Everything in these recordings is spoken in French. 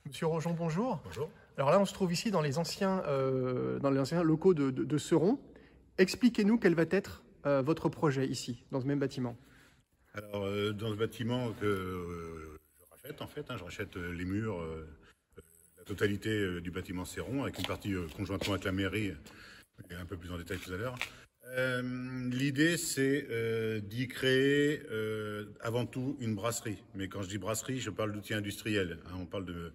Monsieur Rojon, bonjour. Bonjour. Alors là, on se trouve ici dans les anciens locaux de Seuron. Expliquez-nous quel va être votre projet ici, dans ce même bâtiment. Alors, dans ce bâtiment que je rachète, en fait, je rachète les murs, la totalité du bâtiment Céron, avec une partie conjointement avec la mairie, et un peu plus en détail tout à l'heure. L'idée, c'est d'y créer avant tout une brasserie. Mais quand je dis brasserie, je parle d'outils industriels. On parle de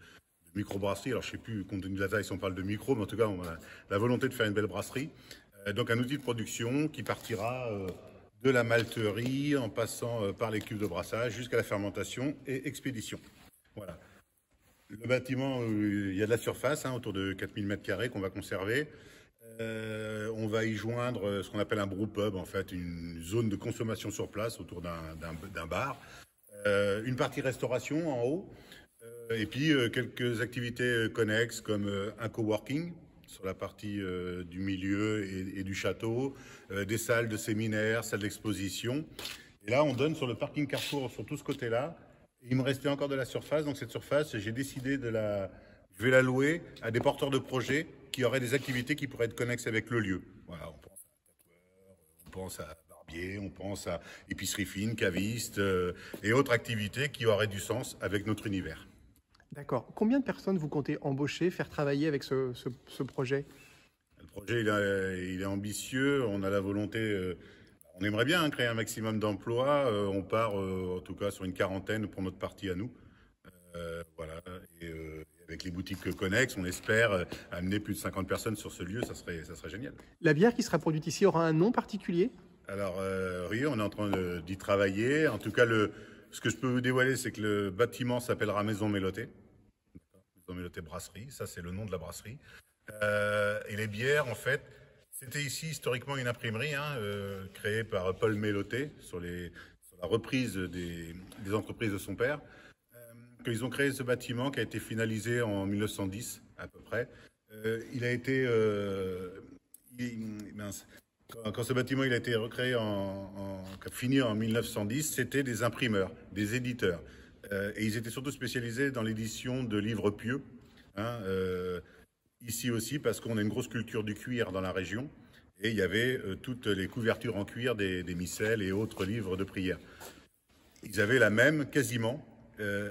microbrasserie. Alors, je ne sais plus, compte tenu de la taille, si on parle de micro, mais en tout cas, on a la volonté de faire une belle brasserie. Donc, un outil de production qui partira de la malterie, en passant par les cuves de brassage, jusqu'à la fermentation et expédition. Voilà. Le bâtiment, il y a de la surface, autour de 4000 m² qu'on va conserver. On va y joindre ce qu'on appelle un brewpub, en fait, une zone de consommation sur place autour d'un bar. Une partie restauration en haut. Et puis quelques activités connexes comme un coworking sur la partie du milieu et du château, des salles de séminaire, salles d'exposition. Et là, on donne sur le parking Carrefour, sur tout ce côté-là. Il me restait encore de la surface, donc cette surface, j'ai décidé je vais la louer à des porteurs de projets qui auraient des activités qui pourraient être connexes avec le lieu. Voilà, on pense à tatoueur, on pense à barbier, on pense à épicerie fine, caviste et autres activités qui auraient du sens avec notre univers. D'accord. Combien de personnes vous comptez embaucher, faire travailler avec ce projet? Le projet, il est ambitieux. On a la volonté, on aimerait bien créer un maximum d'emplois. On part en tout cas sur une quarantaine pour notre partie à nous. Voilà. Et avec les boutiques connexes, on espère amener plus de 50 personnes sur ce lieu. Ça serait génial. La bière qui sera produite ici aura un nom particulier? Alors, oui, on est en train d'y travailler. En tout cas, ce que je peux vous dévoiler, c'est que le bâtiment s'appellera Maison Mélotée. Maison Mélotée Brasserie. Ça, c'est le nom de la brasserie. Et les bières, en fait, c'était ici historiquement une imprimerie créée par Paul Mélotée sur la reprise des entreprises de son père. Ils ont créé ce bâtiment qui a été finalisé en 1910 à peu près. Il a été quand ce bâtiment il a été recréé fini en 1910, c'était des imprimeurs, des éditeurs, et ils étaient surtout spécialisés dans l'édition de livres pieux. Ici aussi parce qu'on a une grosse culture du cuir dans la région. Et il y avait toutes les couvertures en cuir des missels et autres livres de prière. Ils avaient la même quasiment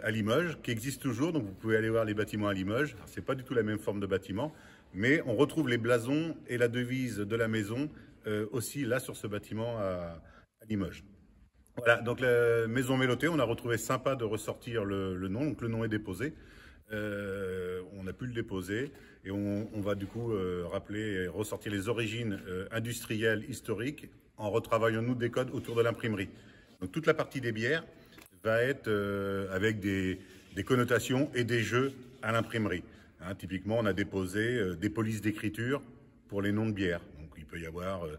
à Limoges, qui existe toujours. Donc vous pouvez aller voir les bâtiments à Limoges. Ce n'est pas du tout la même forme de bâtiment, mais on retrouve les blasons et la devise de la maison aussi là sur ce bâtiment à Limoges. Voilà, donc la Maison Mélotée, on a retrouvé sympa de ressortir le nom. Donc le nom est déposé. On a pu le déposer et on va du coup rappeler et ressortir les origines industrielles, historiques, en retravaillant nous des codes autour de l'imprimerie. Donc toute la partie des bières va être avec des connotations et des jeux à l'imprimerie. Typiquement, on a déposé des polices d'écriture pour les noms de bières. Donc il peut y avoir, on va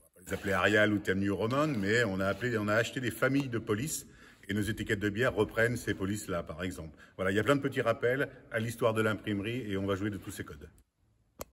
pas les appeler Arial ou Thème New Roman, mais on a acheté des familles de polices. Et nos étiquettes de bière reprennent ces polices-là, par exemple. Voilà, il y a plein de petits rappels à l'histoire de l'imprimerie et on va jouer de tous ces codes.